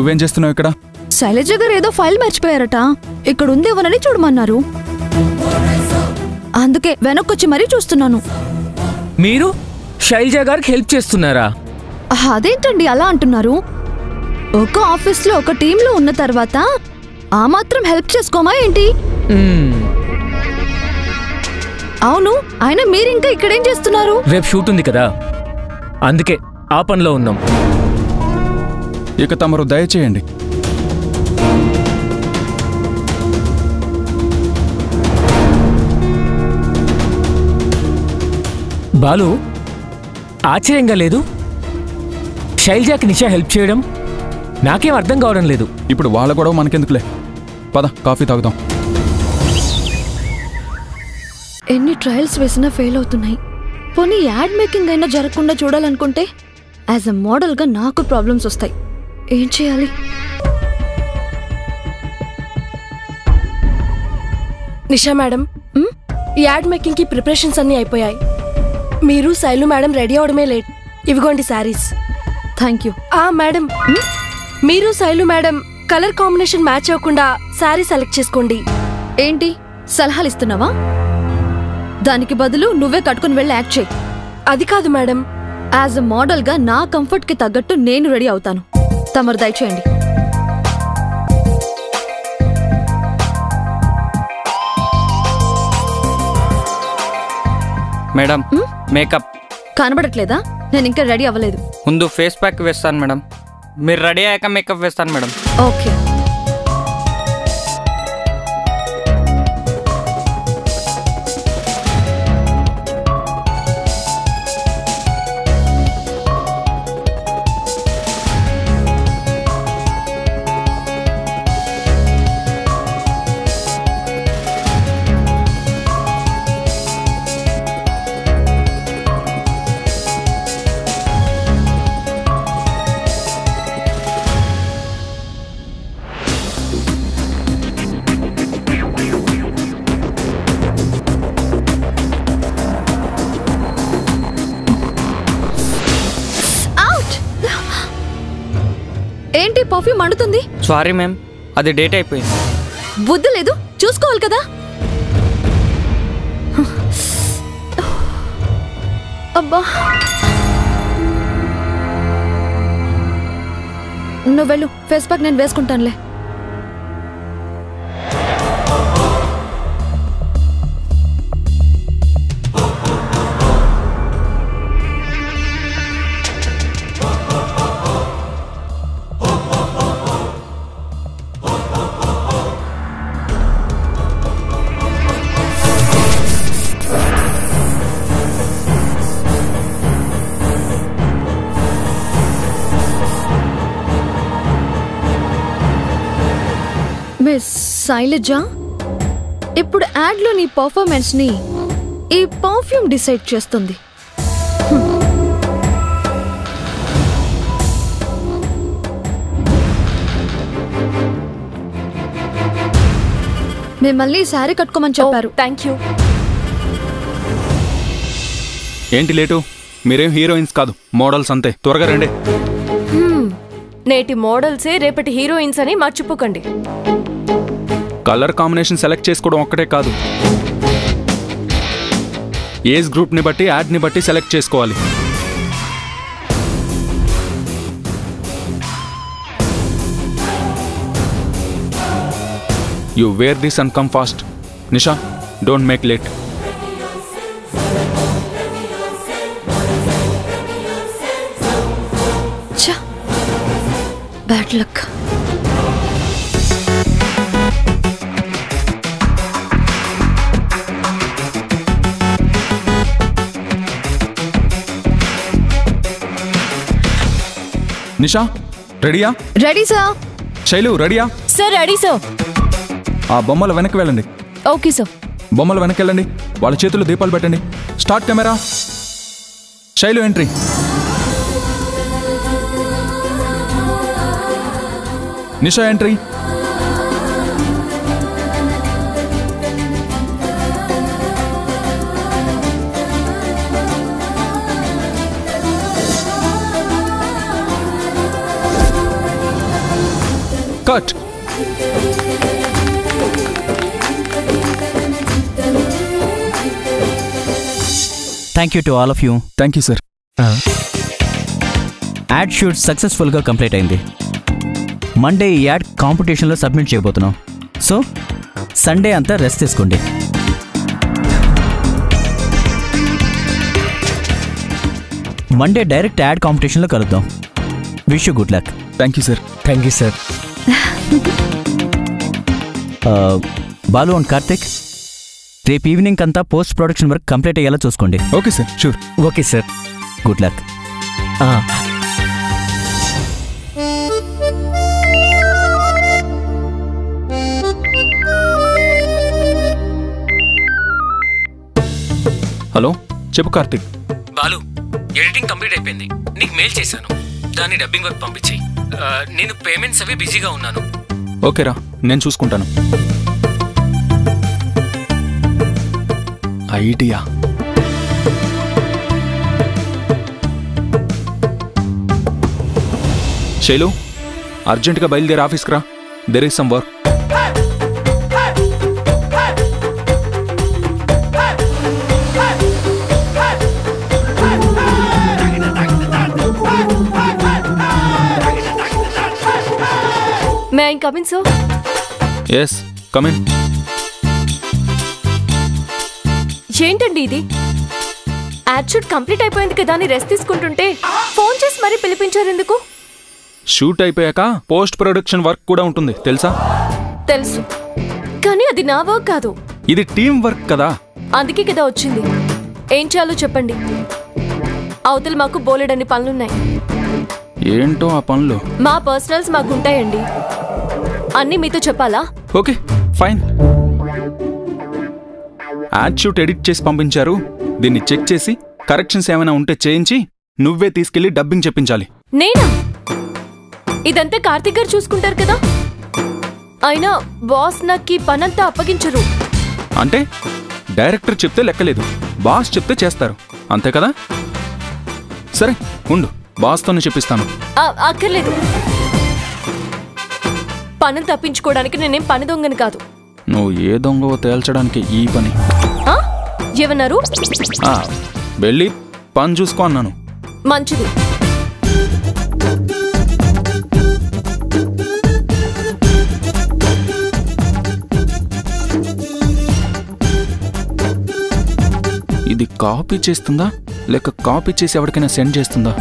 నువ్వేం చేస్తున్నావు ఇక్కడ? శైలజ గారు ఏదో ఫైల్ మర్చిపోయారట, ఇక్కడ ఉందేమోనని చూడమన్నారు. అందుకే వెనక్కొచ్చి మరీ చూస్తున్నాను. మీరు శైలజ గారికి హెల్ప్ చేస్తున్నారా? అదేంటండి అలా అంటున్నారు? ఒక ఆఫీస్లో ఒక టీంలో ఉన్న తర్వాత ఆ మాత్రం హెల్ప్ చేసుకోమా ఏంటి? అవును, అయినా మీరింకా ఇక్కడేం చేస్తున్నారు? రేపు షూట్ ఉంది కదా, అందుకే ఆ పనిలో ఉన్నాం. ఇక తమరు దయచేయండి. బాలు, ఆశ్చర్యంగా లేదు శైలజాకి నిషా హెల్ప్ చేయడం? నాకేం అర్థం కావడం లేదు. ఇప్పుడు వాళ్ళ గొడవ మనకెందుకులే, పద కాఫీ తాగుదాం. ఎన్ని ట్రయల్స్ వేసినా ఫెయిల్ అవుతున్నాయి. పోనీ యాడ్ మేకింగ్ అయినా జరగకుండా చూడాలనుకుంటే యాజ్ ఎ మోడల్గా నాకు ప్రాబ్లమ్స్ వస్తాయి. ఏం చేయాలి? నిషా మేడం, యాడ్ మేకింగ్ కి ప్రిపరేషన్స్ అన్ని అయిపోయాయి. మీరు శైలు మేడం రెడీ అవడమే లేట్. ఇవిగోండి శారీస్. Thank you. మేడం, మీరు Shailu madam colour combination match అవ్వకుండా శారీ సెలెక్ట్ చేసుకోండి. ఏంటి సలహాలు ఇస్తున్నావా? దానికి బదులు నువ్వే కట్టుకుని వెళ్ళి యాక్ట్ చేయి. అది కాదు మేడం, యాజ్ ఎ మోడల్గా నా కంఫర్ట్కి తగ్గట్టు నేను రెడీ అవుతాను. తమరు దయచేయండి. మేడం, మేకప్ కనబడట్లేదా? నేను ఇంకా రెడీ అవ్వలేదు. ముందు ఫేస్ ప్యాక్ వేస్తాను మేడం, మీరు రెడీ అయ్యాక మేకప్ వేస్తాను మేడం. ఓకే. ఏంటి పర్ఫ్యూమ్ మండుతుంది? సారీ మ్యామ్, అది డేట్ అయిపోయింది. బుద్ధి లేదు, చూసుకోవాలి కదా. అబ్బా, నువ్వు వెళ్ళు, ఫేస్ ప్యాక్ నేను వేసుకుంటానులే. మిస్ శైలజ, ఇప్పుడు యాడ్లో నీ పర్ఫార్మెన్స్ని ఈ పర్ఫ్యూమ్ డిసైడ్ చేస్తుంది. మిమ్మల్ని శారీ కట్టుకోమని చెప్పారు. Thank you. ఏంటి లేటు? మీరేం హీరోయిన్స్ కాదు, మోడల్స్ అంతే. త్వరగా రండి. నేటి మోడల్సే రేపటి హీరోయిన్స్ అని మర్చిపోకండి. కలర్ కాంబినేషన్ సెలెక్ట్ చేసుకోవడం ఒక్కటే కాదు, ఏజ్ గ్రూప్ని బట్టి యాడ్ని బట్టి సెలెక్ట్ చేసుకోవాలి. You wear this and come fast. Nisha, don't make late. Bad luck. Nisha, రెడీయా? Ready sir. శైలు, రెడీయా? Sir ready sir. ఆ బొమ్మల వెనక్కి వెళ్ళండి. Okay sir. బొమ్మల వెనక్కి వెళ్ళండి, వాళ్ళ చేతుల్లో దీపాలు పెట్టండి. Start camera. Shailu entry. Nisha entry. Thank you to all of you. Thank you sir. Ad shoot సక్సెస్ఫుల్గా కంప్లీట్ అయింది. మండే ఈ యాడ్ కాంపిటీషన్లో సబ్మిట్ చేయబోతున్నాం. సో సండే అంతా రెస్ట్ తీసుకోండి. మండే డైరెక్ట్ యాడ్ కాంపిటీషన్లో కలుద్దాం. Wish you good luck. Thank you sir. Thank you sir. Balu and Karthik, రేపు ఈవినింగ్ అంతా పోస్ట్ ప్రొడక్షన్ వర్క్ కంప్లీట్ అయ్యేలా చూసుకోండి. Okay sir, sure. Okay sir. Good luck. Hello, చెప్పు కార్తిక్. బాలు, ఎడిటింగ్ కంప్లీట్ అయిపోయింది. నీకు మెయిల్ చేశాను, దాన్ని డబ్బింగ్ వర్క్ పంపించేయి. నేను పేమెంట్స్ అవి బిజీగా ఉన్నాను. ఓకేరా, నేను చూసుకుంటాను. ఐడియా. శైలు, అర్జెంటుగా బయలుదేరి ఆఫీస్కి రా. There is some work. May I come in sir? Yes, come in. ఏంటండి ఇది? యాడ్ షూట్ కంప్లీట్ అయిపోయింది కదా అని రెస్ట్ తీసుకుంటుంటే ఫోన్ చేసి మరీ పిలిపించారు ఎందుకు? షూట్ అయిపోయాక పోస్ట్ ప్రొడక్షన్ వర్క్ కూడా ఉంటుంది, తెలుసా? తెలుసు, కానీ అది నా వర్క్ కాదు. ఇది టీం వర్క్ కదా. అందుకే కదా వచ్చింది. ఏం చేయాలో చెప్పండి. అవతల మాకు బోలెడన్ని పనులున్నాయి. ఏంటో ఆ పనులు? మా పర్సనల్స్ మాకుంటాయండి. అన్నీ మీతో చెప్పాలా? Okay, fine. Ad shoot edit చేసి పంపించారు. దీన్ని చెక్ చేసి కరెక్షన్స్ ఏమైనా ఉంటే చేయించి నువ్వే తీసుకెళ్లి డబ్బింగ్ చెప్పించాలి. నేనా? ఇదంతా కార్తిక్ గారు చూసుకుంటారు కదా. అయినా బాస్ నాకు ఈ పనంతా అప్పగించరు. అంటే డైరెక్టర్ చెప్తే లెక్కలేదు, బాస్ చెప్తే చేస్తారు, అంతే కదా? సరే ఉండు, బాస్తోనే చెప్పిస్తాను. అక్కర్లేదు. పనులు తప్పించుకోవడానికి నేనేం పని దొంగని కాదు. నువ్వు ఏ దొంగవో తేల్చడానికి ఈ పని. ఏమన్నారు? వెళ్ళి పని చూసుకో అన్నాను. మంచిది. ఇది కాపీ చేస్తుందా లేక కాపీ చేసి ఎవరికైనా సెండ్ చేస్తుందా?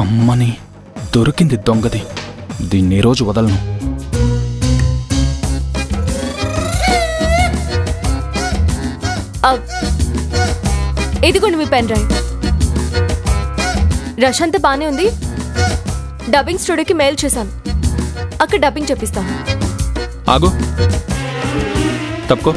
అమ్మని, దొరికింది దొంగది. దీన్ని రోజు వదలను. ఇదిగోండి మీ పెన్ డ్రైవ్. రష్ అంతా బానే ఉంది. డబ్బింగ్ స్టూడియోకి మెయిల్ చేశాను. అక్కడ డబ్బింగ్ చెప్పిస్తాను. ఆగు, తప్పుకో.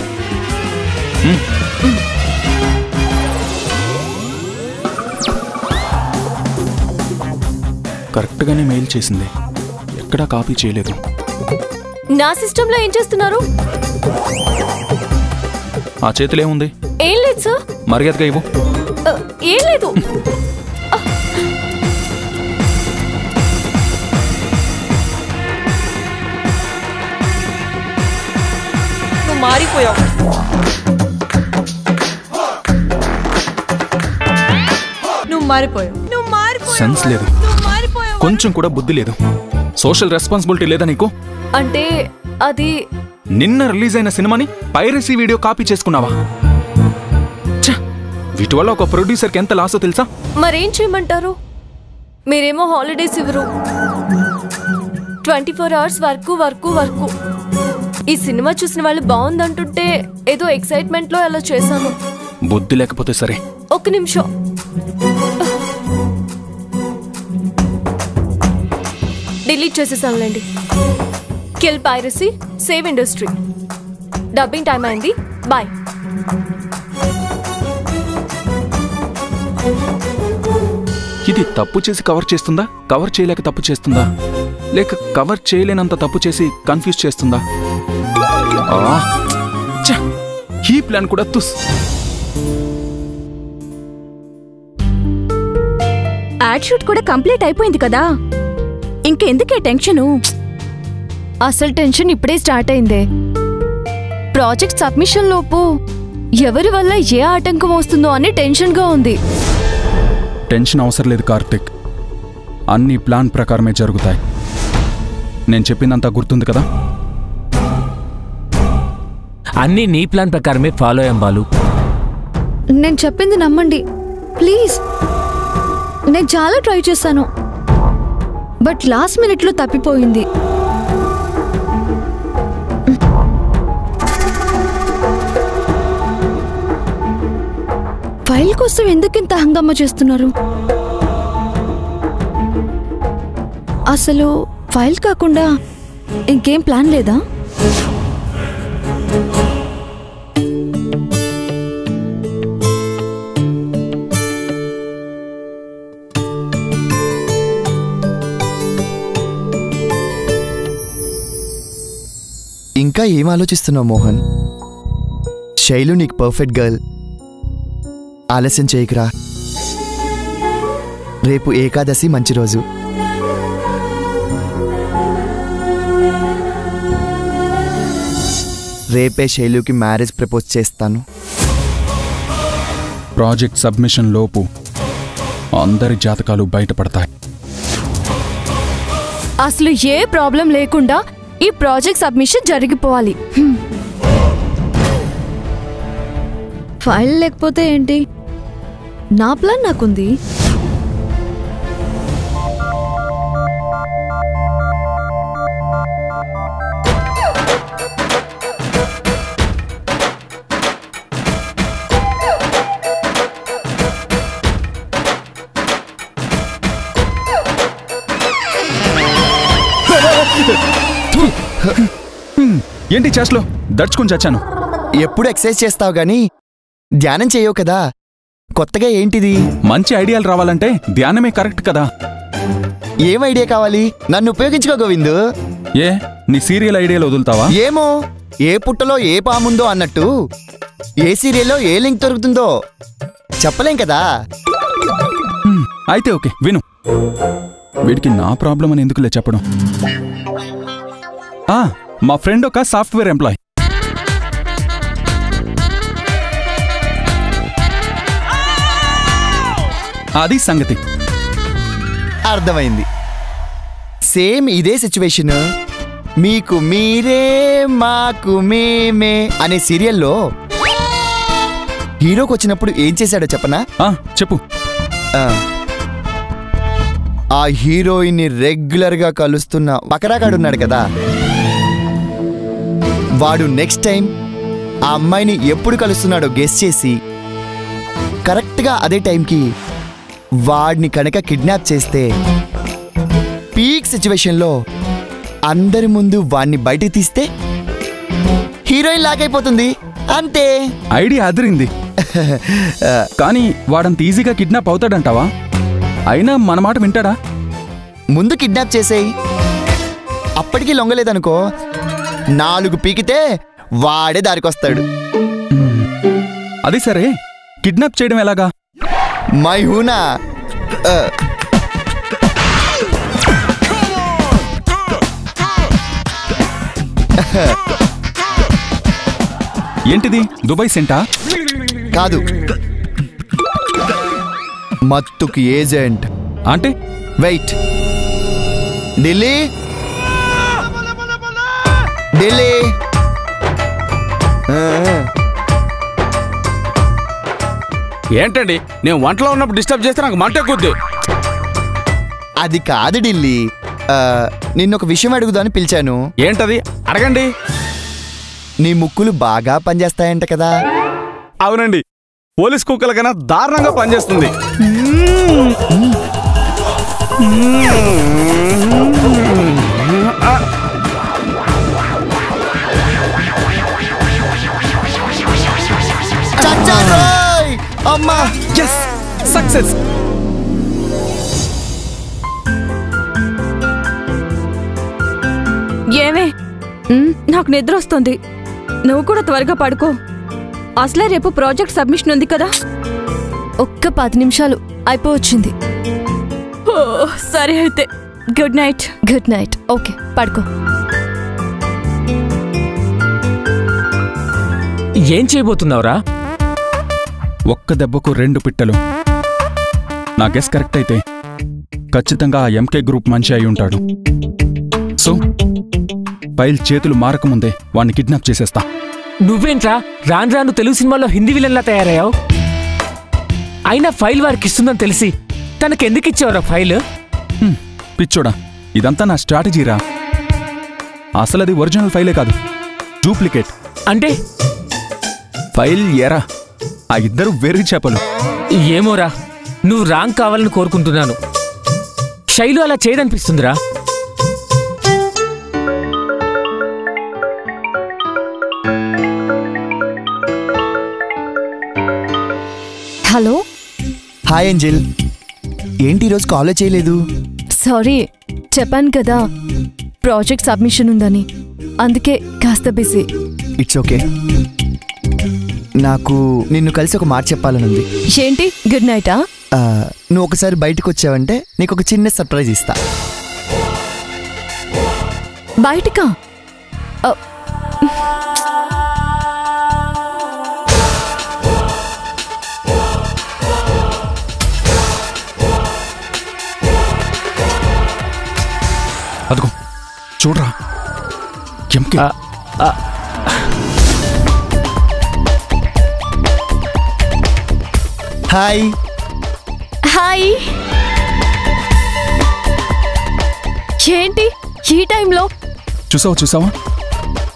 కరెక్ట్గానే మెయిల్ చేసింది, ఎక్కడా కాపీ చేయలేదు. నా సిస్టంలో ఏం చేస్తున్నారు? ఆ చేతిలో ఏముంది? ఏం లేదు సార్. మర్యాదగా ఇవ్వు. ఏం లేదు. నువ్వు మారిపోయావు. సెన్స్ లేదు, కొంచెం కూడా బుద్ధి లేదు, సోషల్ రెస్పాన్సిబిలిటీ లేదా నీకు? అంటే అది నిన్న రిలీజ్ అయిన సినిమాని పైరసీ వీడియో కాపీ చేసుకున్నావా? వీటి వల్ల ఒక ప్రొడ్యూసర్కి ఎంత లాసో తెలుసా? మరేం చేయమంటారు? మీరేమో హాలిడేస్ ఇవ్వరు. 24 hours వర్క్. ఈ సినిమా చూసిన వాళ్ళు బాగుందంటుంటే ఏదో ఎక్సైట్మెంట్ లో అలా చేశాను. బుద్ధి లేకపోతే సరే. ఒక్క నిమిషం. డిలీట్ చేసేసానులేండి. Kill piracy, save industry. Dubbing time అయింది. బాయ్. ఇది ఏంటి తప్పు చేసి కవర్ చేస్తుందా, కవర్ చేయలేక తప్పు చేస్తుందా, లేక కవర్ చేయలేనంత తప్పు చేసి కన్ఫ్యూజ్ చేస్తుందా? ఈ ప్లాన్ కూడా తుస్. యాడ్ షూట్ కూడా కంప్లీట్ అయిపోయింది కదా, ఇంకెందుకే టెన్షను? అసలు టెన్షన్ ఇప్పుడే స్టార్ట్ అయిందే. ప్రాజెక్ట్ సబ్మిషన్ లోపు ఎవరి వల్ల ఏ ఆటంకం వస్తుందో అని టెన్షన్గా ఉంది. టెన్షన్ అవసరం లేదు కార్తిక్, అన్ని ప్లాన్ ప్రకారమే జరుగుతాయి. నేను చెప్పిందంతా గుర్తుంది కదా? అన్నీ నీ ప్లాన్ ప్రకారమే ఫాలో అయ్యాం బాలు. నేను చెప్పింది నమ్మండి ప్లీజ్. నేను చాలా ట్రై చేశాను, బట్ లాస్ట్ మినిట్లో తప్పిపోయింది. ఫైల్ కోసం ఎందుకింత హంగామా చేస్తున్నారు? అసలు ఫైల్ కాకుండా ఇంకేం ప్లాన్ లేదా? ఇంకా ఏం ఆలోచిస్తున్నావు మోహన్? శైలు నీకు పర్ఫెక్ట్ గర్ల్. ఆలస్యం చేయకురా, రేపు ఏకాదశి మంచి రోజు. రేపే శైలుకి మ్యారేజ్ ప్రపోజ్ చేస్తాను. ప్రాజెక్ట్ సబ్మిషన్ లోపు అందరి జాతకాలు బయటపడతాయి. అసలు ఏ ప్రాబ్లం లేకుండా ఈ ప్రాజెక్ట్ సబ్మిషన్ జరిగిపోవాలి. ఫైల్ లేకపోతే ఏంటి, నా ప్లాన్ నాకుంది. ఏంటి చేస్లో దడుచుకుని చచ్చాను. ఎప్పుడు ఎక్సర్సైజ్ చేస్తావు గానీ ధ్యానం చేయవు కదా, కొత్తగా ఏంటిది? మంచి ఐడియాలు రావాలంటే ధ్యానమే కరెక్ట్ కదా. ఏం ఐడియా కావాలి? నన్ను ఉపయోగించుకో గోవిందు. ఏ నీ సీరియల్ ఐడియాలు వదులుతావా? ఏమో, ఏ పుట్టలో ఏ పాముందో అన్నట్టు ఏ సీరియల్లో ఏ లింక్ దొరుకుతుందో చెప్పలేం కదా. అయితే ఓకే విను. వీడికి నా ప్రాబ్లం అని ఎందుకులే చెప్పడం. మా ఫ్రెండ్ ఒక సాఫ్ట్వేర్ ఎంప్లాయ్. అది సంగతి. అర్థమైంది. సేమ్ ఇదే సిచ్యువేషన్ మీకు మీరే మాకు మేమే అనే సీరియల్లో హీరోకి వచ్చినప్పుడు ఏం చేశాడో చెప్పనా? చెప్పు. ఆ హీరోయిన్ని రెగ్యులర్గా కలుస్తున్న బకరాగాడున్నాడు కదా, వాడు నెక్స్ట్ టైం ఆ అమ్మాయిని ఎప్పుడు కలుస్తున్నాడో గెస్ చేసి కరెక్ట్గా అదే టైంకి వాడిని కనుక కిడ్నాప్ చేస్తే పీక్ సిచ్యువేషన్లో అందరి ముందు వాడిని బయటికి తీస్తే హీరోయిన్ లాగైపోతుంది. అంతే. ఐడియా అదిరింది. కానీ వాడంత ఈజీగా కిడ్నాప్ అవుతాడంటావా? అయినా మన మాట వింటాడా? ముందు కిడ్నాప్ చేసేయి, అప్పటికీ లొంగలేదనుకో 4 పీకితే వాడే దారికొస్తాడు. అది సరే, కిడ్నాప్ చేయడం ఎలాగా? మై హూనా ఏంటిది, దుబాయ్ సెంటా? కాదు, మత్తుకి ఏజెంట్. అంటే వెయిట్. ఢిల్లీ ఢిల్లీ ఏంటండి, నేను వంటలో ఉన్నప్పుడు డిస్టర్బ్ చేస్తే నాకు మంట ఎక్కుద్ది. అది కాదు ఢిల్లీ, నిన్నొక విషయం అడుగుదాని పిలిచాను. ఏంటది? అడగండి. నీ ముక్కులు బాగా పనిచేస్తాయంట కదా? అవునండి, పోలీస్ కుక్కల కన్నా దారుణంగా పనిచేస్తుంది. అమ్మా, yes, success. నాకు నిద్ర వస్తుంది. నువ్వు కూడా త్వరగా పడుకో. అసలే రేపు ప్రాజెక్ట్ సబ్మిషన్ ఉంది కదా. ఒక్క 10 నిమిషాలు అయిపోవచ్చింది. సరే అయితే good night. Good night. Okay, పడుకో. ఏం చేయబోతున్నావురా? ఒక్క దెబ్బకు 2 పిట్టలు. నా గెస్ కరెక్ట్ అయితే ఖచ్చితంగా ఆ ఎంకే గ్రూప్ మనిషి అయి ఉంటాడు. సో ఫైల్ చేతులు మారకముందే వాణ్ణి కిడ్నాప్ చేసేస్తా. నువ్వేంట్రా రాను రాను తెలుగు సినిమాలో హిందీ విలన్లా తయారయ్యావు? అయినా ఫైల్ వారికి ఇస్తుందని తెలిసి తనకెందుకు ఇచ్చావురా ఫైల్? పిచ్చోడా, ఇదంతా నా స్ట్రాటజీరా. అసలు అది ఒరిజినల్ ఫైలే కాదు, డూప్లికేట్. అంటే ఫైల్ ఎరా, ఆ ఇద్దరు వెర్రి చేపలు. ఏమోరా, నువ్వు రాంగ్ కావాలని కోరుకుంటున్నాను. శైలు అలా చేయదనిపిస్తుందిరా. హలో. హాయ్ ఏంజెల్, ఏంటి ఈరోజు కాల్ చేయలేదు? సారీ, చెప్పాను కదా ప్రాజెక్ట్ సబ్మిషన్ ఉందని, అందుకే కాస్త బిజీ. It's okay. నాకు నిన్ను కలిసి ఒక మాట చెప్పాలనుంది. ఏంటి? గుడ్ నైటా? నువ్వు ఒకసారి బయటకు వచ్చావంటే నీకు ఒక చిన్న సర్ప్రైజ్ ఇస్తా. బయటకా? అదిగో చూడరా, ఎంకే. హాయ్. హాయ్. ఏంటి ఈ టైంలో? చూసావా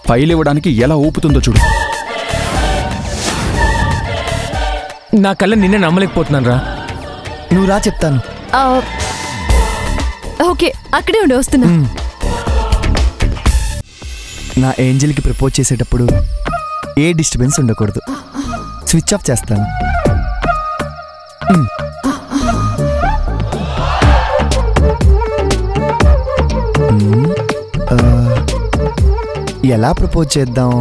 ఫైల్ ఇవ్వడానికి ఎలా ఊపుతుందో చూడు. నా కళ్ళ నిన్నే నమ్మలేకపోతున్నాను రా. నువ్వు రా చెప్తాను. ఓకే, అక్కడే ఉండి వస్తున్నా. నా ఏంజెల్కి ప్రపోజ్ చేసేటప్పుడు ఏ డిస్టర్బెన్స్ ఉండకూడదు. స్విచ్ ఆఫ్ చేస్తాను. ఎలా ప్రపోజ్ చేద్దాం?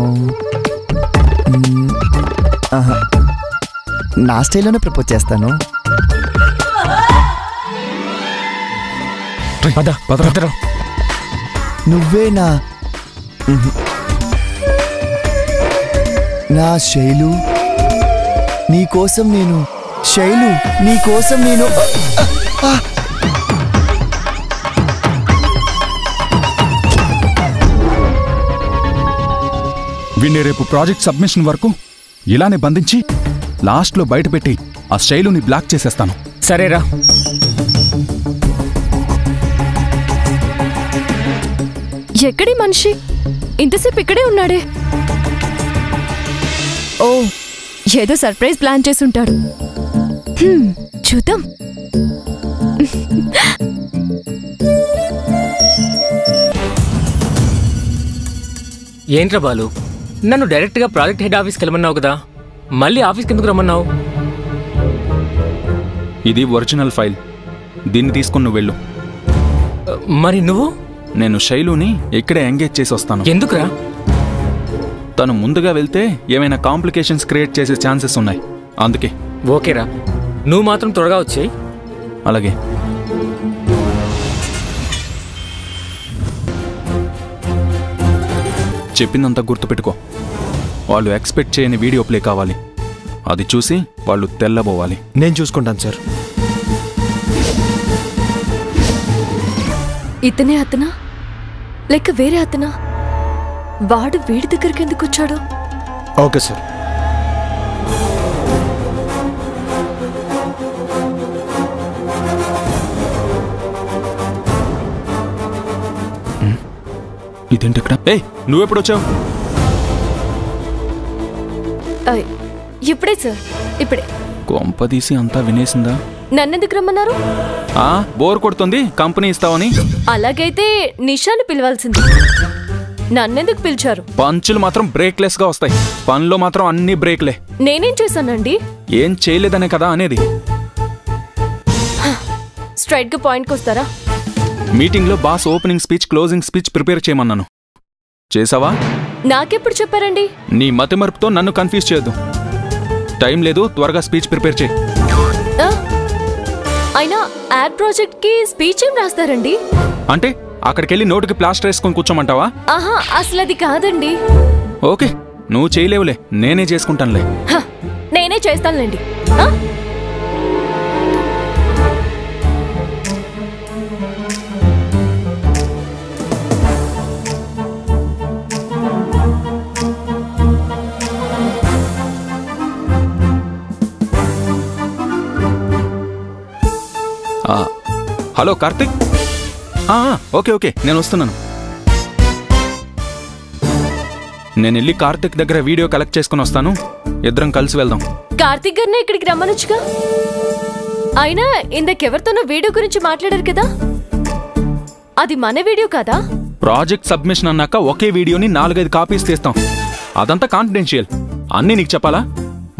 నా స్టైల్లోనే ప్రపోజ్ చేస్తాను. నువ్వే నా శైలు, నీకోసం నేను. శైలు, నీకోసం నేను. వీణ్ణి రేపు ప్రాజెక్ట్ సబ్మిషన్ వరకు ఇలానే బంధించి లాస్ట్లో బయటపెట్టి ఆ శైలుని బ్లాక్ చేసేస్తాను. సరేరా. ఎక్కడి మనిషి? ఇంతసేపు ఇక్కడే ఉన్నాడే. ఓ, ఏదో సర్ప్రైజ్ ప్లాన్ చేసి ఉంటాడు. చూద్దాం. ఏంట్రా బాలు, నన్ను డైరెక్ట్గా ప్రాజెక్ట్ హెడ్ ఆఫీస్కి వెళ్ళమన్నావు కదా, మళ్ళీ ఆఫీస్కి ఎందుకు రమ్మన్నావు? ఇది ఒరిజినల్ ఫైల్, దీన్ని తీసుకుని నువ్వు వెళ్ళు. మరి నువ్వు? నేను శైలుని ఇక్కడే ఎంగేజ్ చేసి వస్తాను. ఎందుకురా? తను ముందుగా వెళ్తే ఏమైనా కాంప్లికేషన్స్ క్రియేట్ చేసే ఛాన్సెస్ ఉన్నాయి, అందుకే. ఓకేరా, నువ్వు మాత్రం త్వరగా వచ్చేయి. అలాగే. చెప్పిందంతా గుర్తుపెట్టుకో. వాళ్ళు ఎక్స్పెక్ట్ చేయని వీడియో ప్లే కావాలి, అది చూసి వాళ్ళు తెల్లబోవాలి. నేను చూసుకుంటాను సార్. ఇతనే అతనా లేక వేరే అతనా? వాడు వీడి దగ్గరికి ఎందుకు వచ్చాడు? Okay sir. ఇదేంటి ఇక్కడ? నువ్వెప్పుడొచ్చావు? ఇప్పుడే సార్, ఇప్పుడే. కొంపదీసి అంతా వినేసిందా? నన్నెందుకు రమ్మన్నారు? బోర్ కొడుతుంది, కంపెనీ ఇస్తావని. అలాగైతే నిషాని పిలవాల్సింది. నన్నెందుకు పిలిచారు? పంచులు మాత్రం బ్రేక్లెస్ గా వస్తాయి, పనిలో మాత్రం అన్ని బ్రేక్లే. నేనేం చేశానండి? ఏం చేయలేదనే కదా అనేది. స్ట్రైట్ గా పాయింట్కి వస్తారా? మీటింగ్ లో boss opening speech, closing speech prepare చేయమన్నాను. చేసావా? నాకెప్పుడు చెప్పారండి? నీ మతిమరుపుతో నన్ను కన్ఫ్యూజ్ చేయొద్దు. టైం లేదు, త్వరగా స్పీచ్ ప్రిపేర్ చేయి. అయినా యాడ్ ప్రాజెక్ట్ కి స్పీచ్ ఏం రాస్తారండి? అంటే అక్కడికెళ్ళి నోటికి ప్లాస్టర్ వేసుకొని కూర్చోమంటావా? ఆహా, అసలు అది కాదండి. ఓకే, నువ్వు చేయలేవులే, నేనే చేసుకుంటానులే. నేనే చేస్తానులేండి. హలో కార్తిక్. ఓకే ఓకే, నేను వస్తున్నాను. నేను వెళ్ళి కార్తిక్ దగ్గర వీడియో కలెక్ట్ చేసుకుని వస్తాను. ఇద్దరం కలిసి వెళ్దాం. కార్తిక్ గారిని ఇక్కడికి రమ్మనొచ్చుగా. అయినా ఇందకెవరితోనో వీడియో గురించి మాట్లాడారు కదా, అది మన వీడియో కదా? ప్రాజెక్ట్ సబ్మిషన్ అన్నాక ఒకే వీడియోని 4-5 కాపీస్ తీస్తాం. అదంతా కాన్ఫిడెన్షియల్. అన్నీ నీకు చెప్పాలా?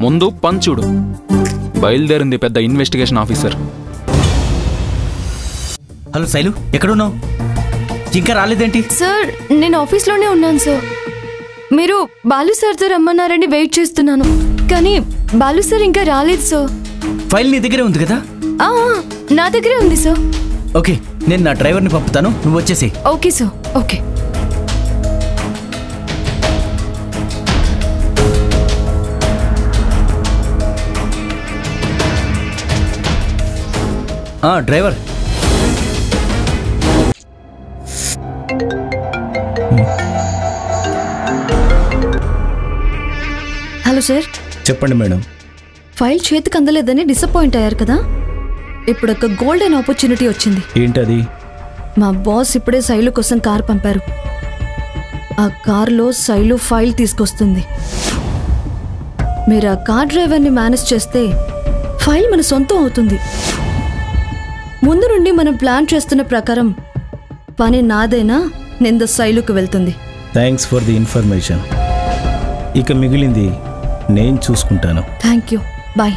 ముందు పంచుడు. బయలుదేరింది పెద్ద ఇన్వెస్టిగేషన్ ఆఫీసర్. హలో శైలు, ఎక్కడున్నావు? ఇంకా రాలేదేంటి? సార్, నేను ఆఫీస్లోనే ఉన్నాను సార్. మీరు బాలు సార్తో రమ్మన్నారని వెయిట్ చేస్తున్నాను, కానీ బాలు సార్ ఇంకా రాలేదు సార్. ఫైల్ నీ దగ్గరే ఉంది కదా? నా దగ్గరే ఉంది సార్. ఓకే, నేను నా డ్రైవర్ని పంపుతాను, నువ్వు వచ్చేసి. Okay sir, okay. Driver. Hello sir. చెప్పండి మేడం. ఫైల్ చేతికి అందలేదని డిసప్పాయింట్ అయ్యారు కదా? ఇప్పుడు ఒక గోల్డెన్ ఆపర్చునిటీ వచ్చింది. ఏంటది? మా బాస్ ఇప్పుడే శైలు కోసం కార్ పంపారు. ఆ కార్లో శైలు ఫైల్ తీసుకొస్తుంది. మీరు ఆ కార్ డ్రైవర్ని మేనేజ్ చేస్తే ఫైల్ మన సొంతం అవుతుంది. ముందు నుండి మనం ప్లాన్ చేస్తున్న ప్రకారం పని నాదైనా నింద శైలుకు వెళ్తుంది. Thanks for the information. ఇక మిగిలింది నేను చూసుకుంటాను. Thank you, bye.